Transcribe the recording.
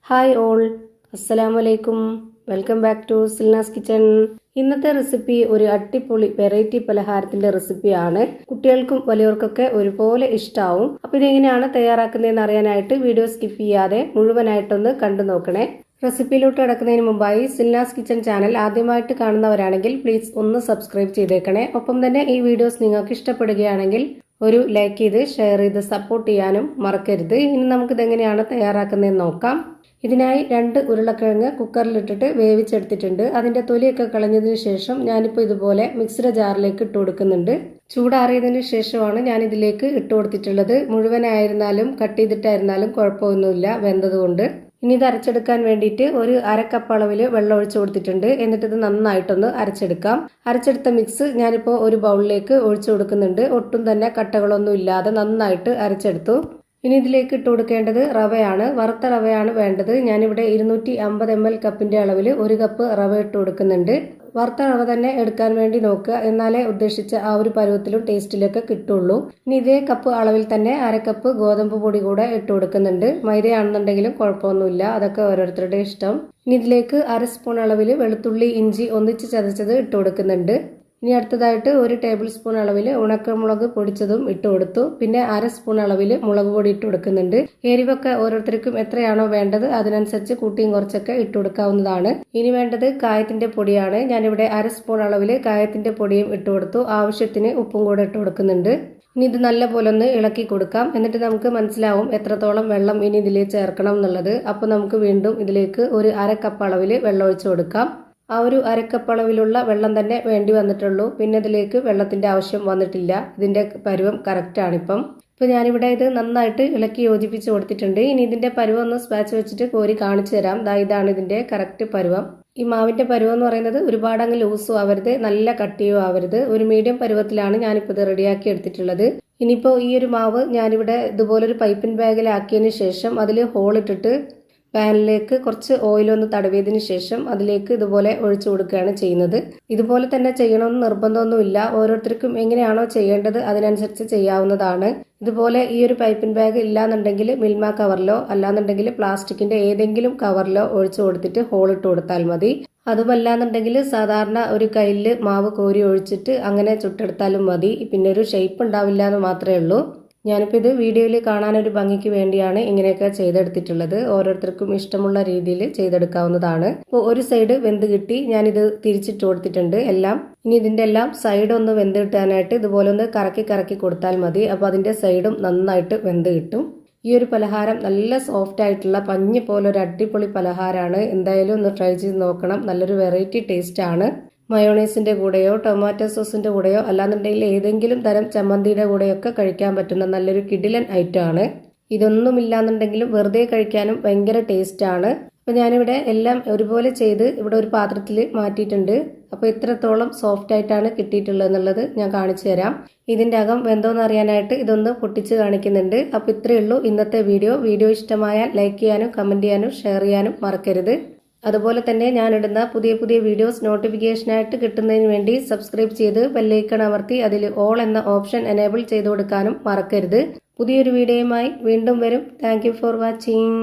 Hi all, അസ്സലാമു അലൈക്കും. Welcome back to Silnas kitchen. ഇന്നത്തെ റെസിപ്പി ഒരു അടിപൊളി വെറൈറ്റി പലഹാരത്തിന്റെ റെസിപ്പിയാണ്. കുട്ടികൾക്കും വലിയവർക്കൊക്കെ ഒരുപോലെ ഇഷ്ടാവും. അപ്പോൾ ഇതെങ്ങനെയാണ് തയ്യാറാക്കുന്നതെന്ന് അറിയാനായിട്ട് വീഡിയോ സ്കിപ്പ് ചെയ്യാതെ മുഴുവനായിട്ടൊന്ന് കണ്ടു നോക്കണേ. റെസിപ്പിയിലോട്ട് കിടക്കുന്നതിന് മുമ്പായി സിൽനാസ് കിച്ചൺ ചാനൽ ആദ്യമായിട്ട് കാണുന്നവരാണെങ്കിൽ പ്ലീസ് ഒന്ന് സബ്സ്ക്രൈബ് ചെയ്തേക്കണേ. ഒപ്പം തന്നെ ഈ വീഡിയോസ് നിങ്ങൾക്ക് ഇഷ്ടപ്പെടുകയാണെങ്കിൽ ഒരു ലൈക്ക് ചെയ്ത് ഷെയർ ചെയ്ത് സപ്പോർട്ട് ചെയ്യാനും മറക്കരുത്. ഇനി നമുക്കിതെങ്ങനെയാണ് തയ്യാറാക്കുന്നതെന്ന് നോക്കാം. ഇതിനായി 2 ഉരുളക്കിഴങ്ങ് കുക്കറിലിട്ടിട്ട് വേവിച്ചെടുത്തിട്ടുണ്ട്. അതിന്റെ തൊലിയൊക്കെ കളഞ്ഞതിന് ശേഷം ഞാനിപ്പോൾ ഇതുപോലെ മിക്സിയുടെ ജാറിലേക്ക് ഇട്ട് കൊടുക്കുന്നുണ്ട്. ചൂടാറിയതിന് ശേഷമാണ് ഞാൻ ഇതിലേക്ക് ഇട്ട് കൊടുത്തിട്ടുള്ളത്. മുഴുവനായിരുന്നാലും കട്ട് ചെയ്തിട്ടായിരുന്നാലും കുഴപ്പമൊന്നുമില്ല, വെന്തതുകൊണ്ട്. ഇനി ഇത് അരച്ചെടുക്കാൻ വേണ്ടിയിട്ട് ഒരു 1/2 കപ്പ് അളവിൽ വെള്ളം ഒഴിച്ചു കൊടുത്തിട്ടുണ്ട്. എന്നിട്ട് ഇത് നന്നായിട്ടൊന്ന് അരച്ചെടുക്കാം. അരച്ചെടുത്ത മിക്സ് ഞാനിപ്പോൾ ഒരു ബൗളിലേക്ക് ഒഴിച്ചു കൊടുക്കുന്നുണ്ട്. ഒട്ടും തന്നെ കട്ടകളൊന്നും ഇല്ലാതെ നന്നായിട്ട് അരച്ചെടുത്തു. ഇനി ഇതിലേക്ക് ഇട്ട് കൊടുക്കേണ്ടത് റവയാണ്. വറുത്ത റവയാണ് വേണ്ടത്. ഞാനിവിടെ 250 ml കപ്പിന്റെ അളവിൽ 1 കപ്പ് റവ ഇട്ട് കൊടുക്കുന്നുണ്ട്. വറുത്ത റവ തന്നെ എടുക്കാൻ വേണ്ടി നോക്കുക, എന്നാലേ ഉദ്ദേശിച്ച ആ ഒരു പരുവത്തിലും ടേസ്റ്റിലൊക്കെ കിട്ടുള്ളൂ. ഇനി ഇതേ കപ്പ് അളവിൽ തന്നെ 1/2 കപ്പ് ഗോതമ്പ് പൊടി കൂടെ ഇട്ട് കൊടുക്കുന്നുണ്ട്. മൈദയാണെന്നുണ്ടെങ്കിലും കുഴപ്പമൊന്നുമില്ല, അതൊക്കെ ഓരോരുത്തരുടെ ഇഷ്ടം. ഇനി ഇതിലേക്ക് 1/2 സ്പൂൺ അളവിൽ വെളുത്തുള്ളി ഇഞ്ചി ഒന്നിച്ച് ചതച്ചത് ഇട്ട് കൊടുക്കുന്നുണ്ട്. ഇനി അടുത്തതായിട്ട് 1 ടേബിൾ സ്പൂൺ അളവിൽ ഉണക്കമുളക് പൊടിച്ചതും ഇട്ട് കൊടുത്തു. പിന്നെ 1/2 സ്പൂൺ അളവിൽ മുളക് പൊടി ഇട്ട് കൊടുക്കുന്നുണ്ട്. എരിവൊക്കെ ഓരോരുത്തർക്കും എത്രയാണോ വേണ്ടത് അതിനനുസരിച്ച് കൂട്ടിയും കുറച്ചൊക്കെ ഇട്ട് കൊടുക്കാവുന്നതാണ്. ഇനി വേണ്ടത് കായത്തിന്റെ പൊടിയാണ്. ഞാനിവിടെ 1/2 സ്പൂൺ അളവിൽ കായത്തിന്റെ പൊടിയും ഇട്ട് കൊടുത്തു. ആവശ്യത്തിന് ഉപ്പും കൂടെ ഇട്ട് കൊടുക്കുന്നുണ്ട്. ഇനി ഇത് നല്ലപോലെ ഒന്ന് ഇളക്കി കൊടുക്കാം. എന്നിട്ട് നമുക്ക് മനസ്സിലാവും എത്രത്തോളം വെള്ളം ഇനി ഇതിലേക്ക് ചേർക്കണം എന്നുള്ളത്. അപ്പോൾ നമുക്ക് വീണ്ടും ഇതിലേക്ക് ഒരു 1/2 കപ്പ് അളവിൽ വെള്ളം ഒഴിച്ചു കൊടുക്കാം. ആ ഒരു 1/2 കപ്പ് അളവിലുള്ള വെള്ളം തന്നെ വേണ്ടി വന്നിട്ടുള്ളൂ. പിന്നെ ഇതിലേക്ക് വെള്ളത്തിന്റെ ആവശ്യം വന്നിട്ടില്ല. ഇതിന്റെ പരുവം കറക്റ്റ് ആണിപ്പം. ഇപ്പൊ ഞാനിവിടെ ഇത് നന്നായിട്ട് ഇളക്കി യോജിപ്പിച്ച് കൊടുത്തിട്ടുണ്ട്. ഇനി ഇതിന്റെ പരുവം ഒന്ന് സ്പാച്ച് വെച്ചിട്ട് കോരി കാണിച്ചു തരാം. ഇതാണ് ഇതിന്റെ കറക്റ്റ് പരുവം. ഈ മാവിന്റെ പരുവം എന്ന് പറയുന്നത് ഒരുപാട് അങ്ങ് ലൂസും ആവരുത്, നല്ല കട്ടിയോ ആവരുത്. ഒരു മീഡിയം പരുവത്തിലാണ് ഞാനിപ്പോൾ ഇത് റെഡിയാക്കി എടുത്തിട്ടുള്ളത്. ഇനിയിപ്പോൾ ഈ ഒരു മാവ് ഞാനിവിടെ ഇതുപോലൊരു പൈപ്പിൻ ബാഗിലാക്കിയതിന് ശേഷം അതിൽ ഹോളിട്ടിട്ട് പാനിലേക്ക് കുറച്ച് ഓയിലൊന്ന് തടവിയതിന് ശേഷം അതിലേക്ക് ഇതുപോലെ ഒഴിച്ചു കൊടുക്കുകയാണ് ചെയ്യുന്നത്. ഇതുപോലെ തന്നെ ചെയ്യണമെന്ന് നിർബന്ധമൊന്നുമില്ല. ഓരോരുത്തർക്കും എങ്ങനെയാണോ ചെയ്യേണ്ടത് അതിനനുസരിച്ച് ചെയ്യാവുന്നതാണ്. ഇതുപോലെ ഈ ഒരു പൈപ്പിൻ ബാഗ് ഇല്ലാന്നുണ്ടെങ്കിൽ മിൽമ കവറിലോ അല്ലാന്നുണ്ടെങ്കിൽ പ്ലാസ്റ്റിക്കിന്റെ ഏതെങ്കിലും കവറിലോ ഒഴിച്ചു കൊടുത്തിട്ട് ഹോളിട്ട് കൊടുത്താൽ മതി. അതുമല്ലാന്നുണ്ടെങ്കിൽ സാധാരണ ഒരു കയ്യിൽ മാവ് കോരി ഒഴിച്ചിട്ട് അങ്ങനെ ചുട്ടെടുത്താലും മതി. പിന്നെ ഒരു ഷേപ്പ് ഉണ്ടാവില്ല എന്ന് മാത്രമേ ഉള്ളൂ. ഞാനിപ്പോൾ ഇത് വീഡിയോയിൽ കാണാനൊരു ഭംഗിക്ക് വേണ്ടിയാണ് ഇങ്ങനെയൊക്കെ ചെയ്തെടുത്തിട്ടുള്ളത്. ഓരോരുത്തർക്കും ഇഷ്ടമുള്ള രീതിയിൽ ചെയ്തെടുക്കാവുന്നതാണ്. ഇപ്പോൾ ഒരു സൈഡ് വെന്ത് കിട്ടി, ഞാനിത് തിരിച്ചിട്ട് കൊടുത്തിട്ടുണ്ട് എല്ലാം. ഇനി ഇതിന്റെ എല്ലാം സൈഡ് ഒന്ന് വെന്ത് കിട്ടാനായിട്ട് ഇതുപോലെ ഒന്ന് കറക്കി കൊടുത്താൽ മതി. അപ്പോൾ അതിന്റെ സൈഡും നന്നായിട്ട് വെന്ത് കിട്ടും. ഈ ഒരു പലഹാരം നല്ല സോഫ്റ്റ് ആയിട്ടുള്ള പഞ്ഞി പോലെ ഒരു അടിപൊളി പലഹാരമാണ്. എന്തായാലും ഒന്ന് ട്രൈ ചെയ്ത് നോക്കണം. നല്ലൊരു വെറൈറ്റി ടേസ്റ്റ് ആണ്. മയോണൈസിന്റെ കൂടെയോ ടൊമാറ്റോ സോസിന്റെ കൂടെയോ അല്ലാന്നുണ്ടെങ്കിൽ ഏതെങ്കിലും തരം ചമ്മന്തിയുടെ കൂടെയൊക്കെ കഴിക്കാൻ പറ്റുന്ന നല്ലൊരു കിടിലൻ ഐറ്റം ആണ്. ഇതൊന്നുമില്ലാന്നുണ്ടെങ്കിലും വെറുതെ കഴിക്കാനും ഭയങ്കര ടേസ്റ്റ് ആണ്. അപ്പൊ ഞാനിവിടെ എല്ലാം ഒരുപോലെ ചെയ്ത് ഇവിടെ ഒരു പാത്രത്തിൽ മാറ്റിയിട്ടുണ്ട്. അപ്പോൾ ഇത്രത്തോളം സോഫ്റ്റ് ആയിട്ടാണ് കിട്ടിയിട്ടുള്ളത് എന്നുള്ളത് ഞാൻ കാണിച്ചു തരാം. ഇതിന്റെ അകം വെന്തോന്ന് അറിയാനായിട്ട് ഇതൊന്ന് പൊട്ടിച്ച് കാണിക്കുന്നുണ്ട്. അപ്പോൾ ഇത്രയേ ഉള്ളൂ ഇന്നത്തെ വീഡിയോ ഇഷ്ടമായാൽ ലൈക്ക് ചെയ്യാനും കമന്റ് ചെയ്യാനും ഷെയർ ചെയ്യാനും മറക്കരുത്. അതുപോലെ തന്നെ ഞാനിടുന്ന പുതിയ വീഡിയോസ് നോട്ടിഫിക്കേഷനായിട്ട് കിട്ടുന്നതിന് വേണ്ടി സബ്സ്ക്രൈബ് ചെയ്ത് ബെല്ലൈക്കൺ അമർത്തി അതിൽ ഓൾ എന്ന ഓപ്ഷൻ എനേബിൾ ചെയ്ത് കൊടുക്കാനും മറക്കരുത്. പുതിയൊരു വീഡിയോയുമായി വീണ്ടും വരും. Thank you for watching.